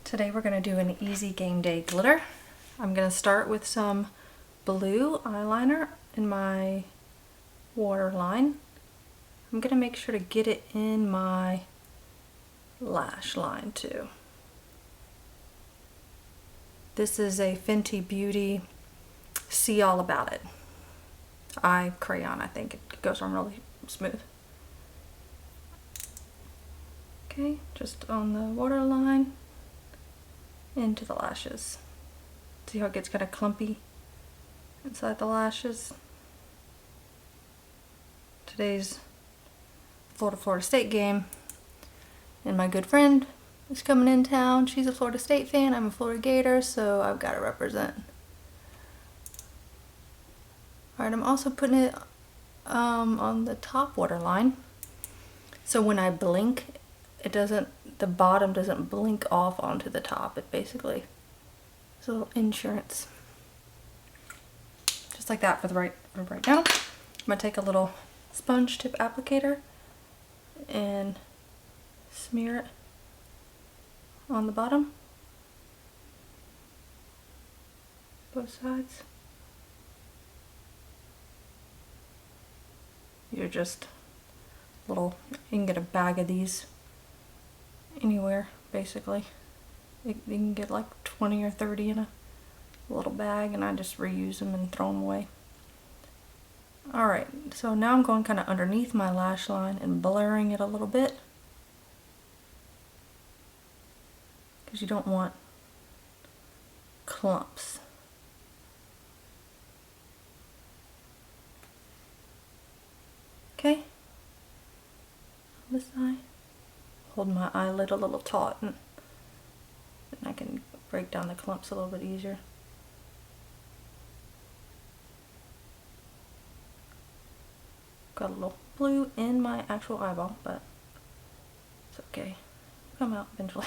Today we're going to do an easy game day glitter. I'm going to start with some blue eyeliner in my waterline. I'm going to make sure to get it in my lash line too. This is a Fenty Beauty See All About It eye crayon. I think it goes on really smooth. Okay, just on the waterline into the lashes. See how it gets kind of clumpy inside the lashes? Today's Florida State game, and my good friend is coming in town. She's a Florida State fan. I'm a Florida Gator, so I've got to represent. Alright, I'm also putting it on the top waterline, so when I blink, it doesn't, the bottom doesn't blink off onto the top. It basically is a little insurance. Just like that for right now. I'm going to take a little sponge tip applicator and smear it on the bottom, both sides. You're just little, you can get a bag of these anywhere basically. You can get like 20 or 30 in a little bag, and I just reuse them and throw them away. Alright, so now I'm going kind of underneath my lash line and blurring it a little bit, because you don't want clumps. Okay, on this side, hold my eyelid a little taut, and I can break down the clumps a little bit easier. Got a little blue in my actual eyeball, but it's okay. It'll come out eventually.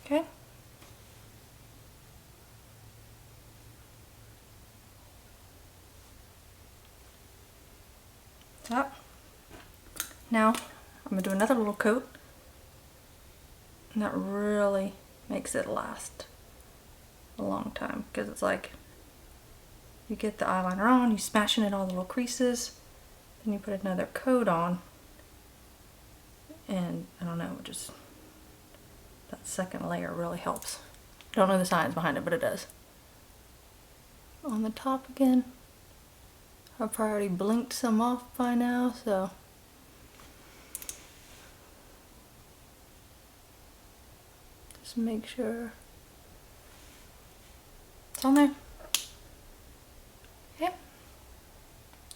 Okay. That. Now I'm going to do another little coat, and that really makes it last a long time, because it's like you get the eyeliner on, you smash it in all the little creases, then you put another coat on, and I don't know, just that second layer really helps. Don't know the science behind it, but it does. On the top again. I've probably already blinked some off by now, so just make sure it's on there. Okay,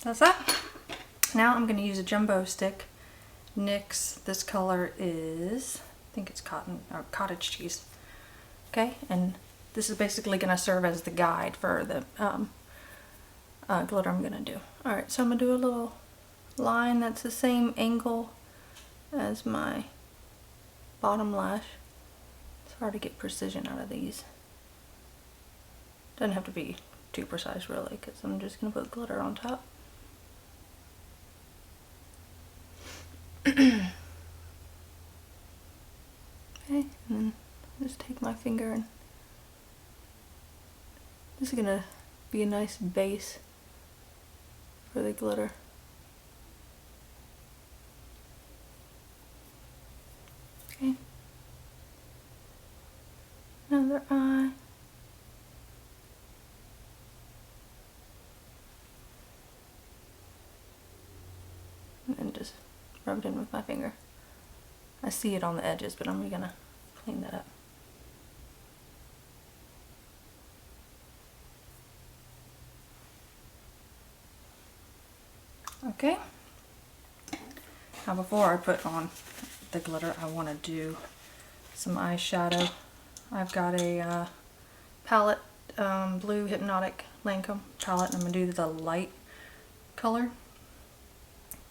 that's that. Now I'm going to use a jumbo stick. NYX, this color is, I think it's cottage cheese. Okay, and this is basically going to serve as the guide for the glitter I'm going to do. Alright, so I'm going to do a little line that's the same angle as my bottom lash. It's hard to get precision out of these. Doesn't have to be too precise really, because I'm just going to put glitter on top. Okay, and then just take my finger, and this is going to be a nice base for the glitter. Okay. Another eye. And then just rub it in with my finger. I see it on the edges, but I'm gonna clean that up. Okay. Now before I put on the glitter, I want to do some eyeshadow. I've got a palette, blue Hypnotic Lancome palette, and I'm going to do the light color.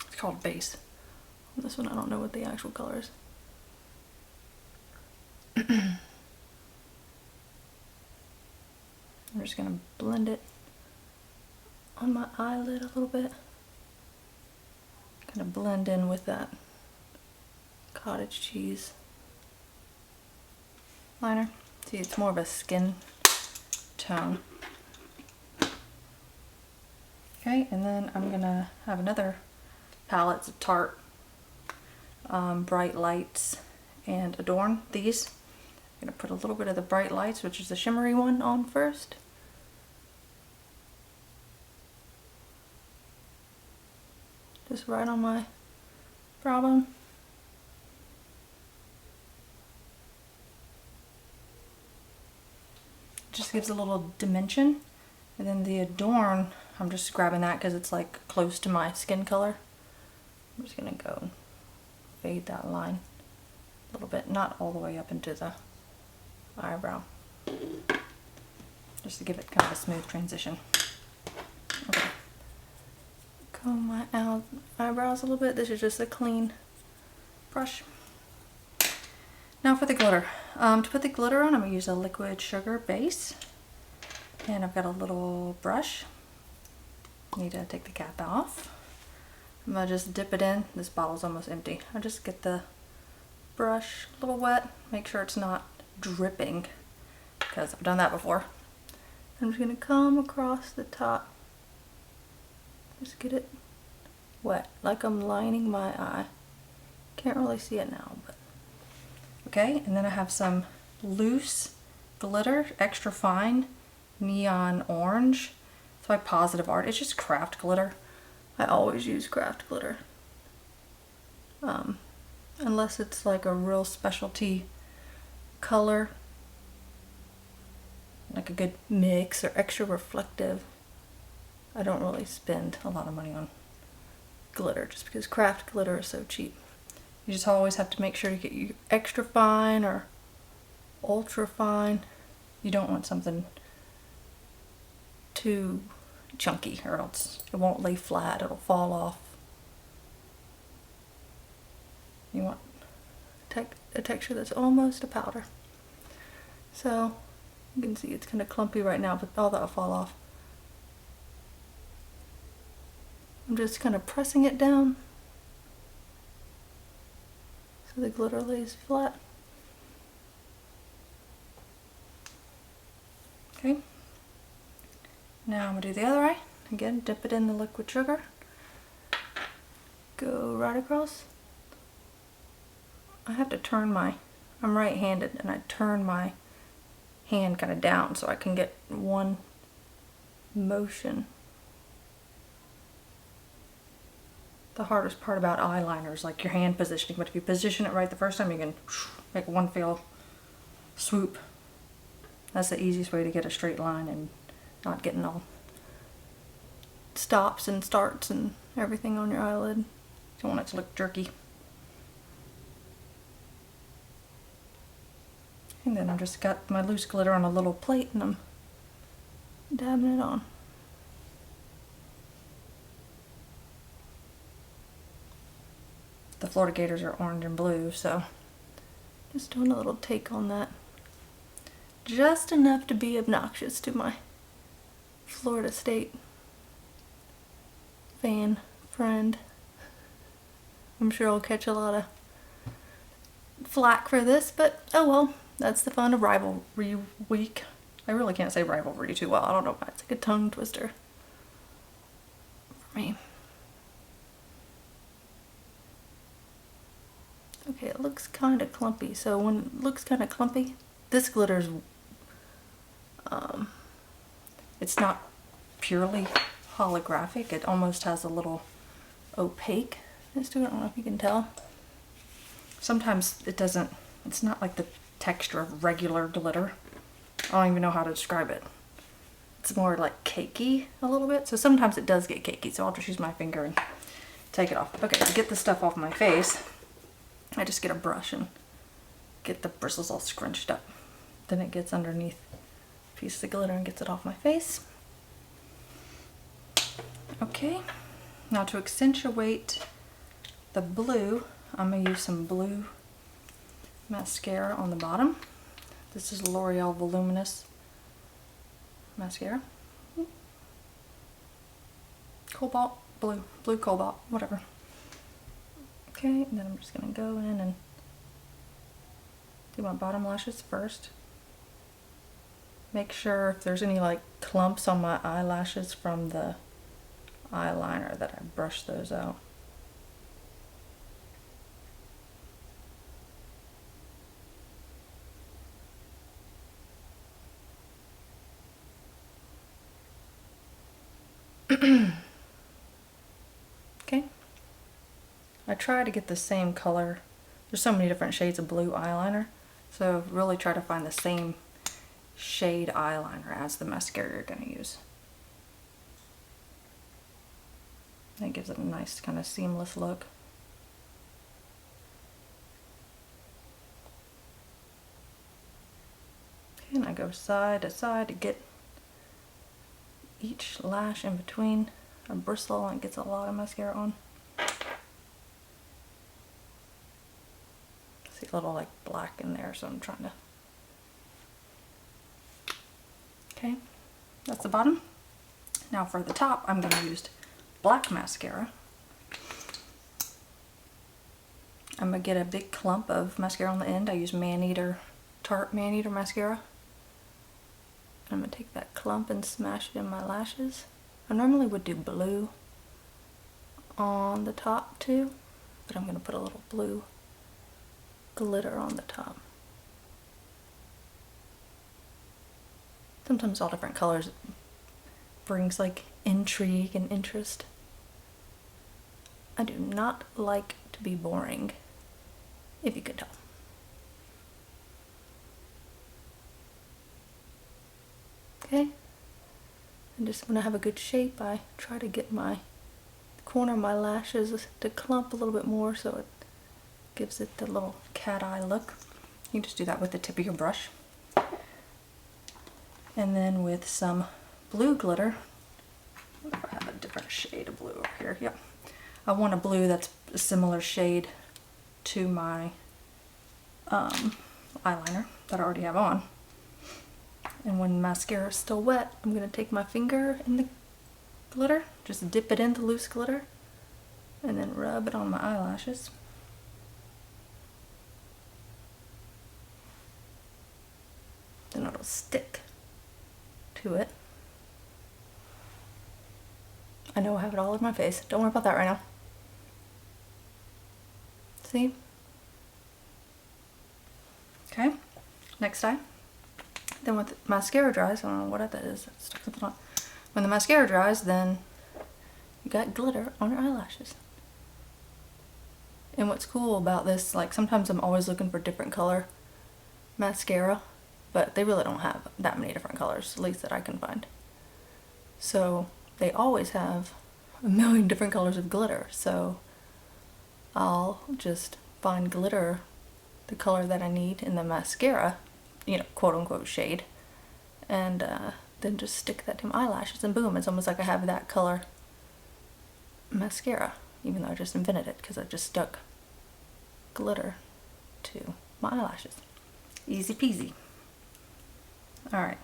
It's called Base. This one I don't know what the actual color is. I'm just going to blend it on my eyelid a little bit. Kind of blend in with that cottage cheese liner. See, it's more of a skin tone. Okay, and then I'm gonna have another palette. It's a Tarte Bright Lights and Adorn. These, I'm gonna put a little bit of the Bright Lights, which is the shimmery one, on first. Just right on my brow bone. Just gives a little dimension. And then the Adorn, I'm just grabbing that because it's like close to my skin color. I'm just gonna go and fade that line a little bit, not all the way up into the eyebrow, just to give it kind of a smooth transition. Okay. Comb my eyebrows a little bit. This is just a clean brush. Now for the glitter. To put the glitter on, I'm going to use a liquid sugar base. And I've got a little brush. Need to take the cap off. I'm going to just dip it in. This bottle's almost empty. I just get the brush a little wet. Make sure it's not dripping, because I've done that before. I'm just going to come across the top. Just get it wet, like I'm lining my eye. Can't really see it now, but okay. And then I have some loose glitter, extra fine neon orange. It's by Positive Art. It's just craft glitter. I always use craft glitter, unless it's like a real specialty color, like a good mix or extra reflective. I don't really spend a lot of money on glitter just because craft glitter is so cheap. You just always have to make sure to get you extra fine or ultra fine. You don't want something too chunky, or else it won't lay flat, it'll fall off. You want a texture that's almost a powder. So you can see it's kind of clumpy right now, but all that will fall off. I'm just kind of pressing it down so the glitter lays flat. Okay. Now I'm going to do the other eye. Again, dip it in the liquid sugar. Go right across. I have to turn I'm right-handed, and I turn my hand kind of down so I can get one motion. The hardest part about eyeliner is like your hand positioning, but if you position it right the first time, you can make one fell swoop. That's the easiest way to get a straight line and not getting all stops and starts and everything on your eyelid. You don't want it to look jerky. And then I've just got my loose glitter on a little plate and I'm dabbing it on. The Florida Gators are orange and blue, so just doing a little take on that. Just enough to be obnoxious to my Florida State fan friend. I'm sure I'll catch a lot of flack for this, but oh well, that's the fun of rivalry week. I really can't say rivalry too well. I don't know why. It's like a tongue twister for me. Okay, it looks kind of clumpy. So when it looks kind of clumpy, this glitter's it's not purely holographic. It almost has a little opaqueness to it. I don't know if you can tell. Sometimes it doesn't, it's not like the texture of regular glitter. I don't even know how to describe it. It's more like cakey a little bit. So sometimes it does get cakey. So I'll just use my finger and take it off. Okay, to get the stuff off my face, I just get a brush and get the bristles all scrunched up. Then it gets underneath a piece of glitter and gets it off my face. Okay, now to accentuate the blue, I'm going to use some blue mascara on the bottom. This is L'Oreal Voluminous mascara. Cobalt, blue cobalt, whatever. Okay, and then I'm just going to go in and do my bottom lashes first. Make sure if there's any like clumps on my eyelashes from the eyeliner that I brush those out. Okay. I try to get the same color. There's so many different shades of blue eyeliner, so really try to find the same shade eyeliner as the mascara you're going to use. That gives it a nice kind of seamless look. Okay, and I go side to side to get each lash in between a bristle and it gets a lot of mascara on. See a little like black in there, so I'm trying to. Okay, that's the bottom. Now for the top, I'm going to use black mascara. I'm going to get a big clump of mascara on the end. I use Tarte Maneater mascara. I'm going to take that clump and smash it in my lashes. I normally would do blue on the top too, but I'm going to put a little blue glitter on the top. Sometimes all different colors brings like intrigue and interest. I do not like to be boring, if you could tell. Okay, and just when I have a good shape, I try to get my corner of my lashes to clump a little bit more so it gives it the little cat eye look. You can just do that with the tip of your brush. And then with some blue glitter, what if I have a different shade of blue over here? Yep. I want a blue that's a similar shade to my eyeliner that I already have on. And when mascara is still wet, I'm going to take my finger in the glitter, just dip it in the loose glitter, and then rub it on my eyelashes. Then it'll stick to it. I know I have it all in my face. Don't worry about that right now. See? Okay, next eye. Then when the mascara dries, I don't know what that is. When the mascara dries, then you got glitter on your eyelashes. And what's cool about this, like sometimes I'm always looking for different color mascara, but they really don't have that many different colors, at least that I can find. So they always have a million different colors of glitter, so I'll just find glitter, the color that I need in the mascara, you know, quote unquote shade, and then just stick that to my eyelashes and boom, it's almost like I have that color mascara, even though I just invented it because I just stuck glitter to my eyelashes. Easy peasy. Alright,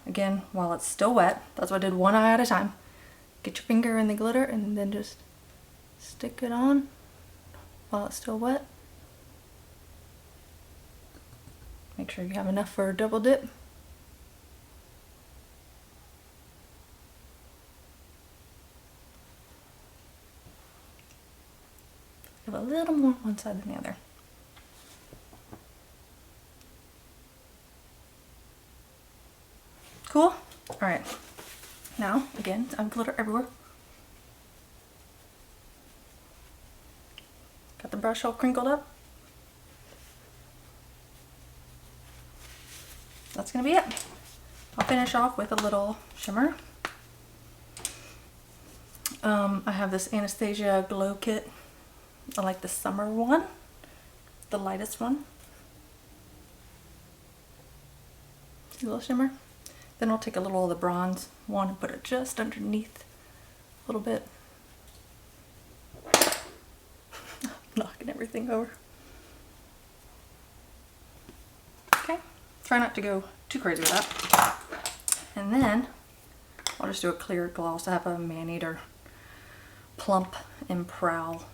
again, while it's still wet, that's why I did one eye at a time. Get your finger in the glitter and then just stick it on while it's still wet. Make sure you have enough for a double dip. Give a little more one side than the other. Cool? Alright. Now, again, I have glitter everywhere. Got the brush all crinkled up. That's gonna be it. I'll finish off with a little shimmer. I have this Anastasia Glow Kit. I like the summer one, the lightest one. See a little shimmer? Then I'll take a little of the bronze one and put it just underneath a little bit. Knocking everything over. Okay, try not to go too crazy with that. And then I'll just do a clear gloss. I have a Maneater Plump and Prowl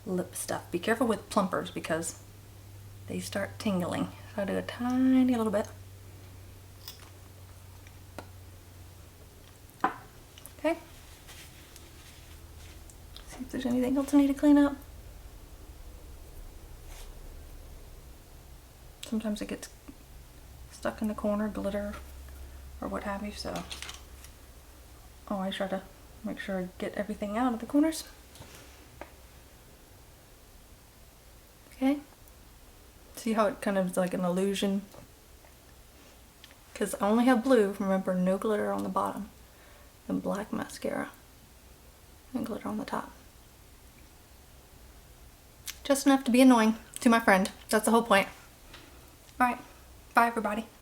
lip stuff. Be careful with plumpers because they start tingling. So I do a tiny little bit. Okay. See if there's anything else I need to clean up. Sometimes it gets stuck in the corner, glitter or what have you, so I try to make sure I get everything out of the corners. Okay. See how it kind of is like an illusion? Because I only have blue, remember, no glitter on the bottom. And black mascara. And glitter on the top. Just enough to be annoying to my friend. That's the whole point. Alright, bye everybody.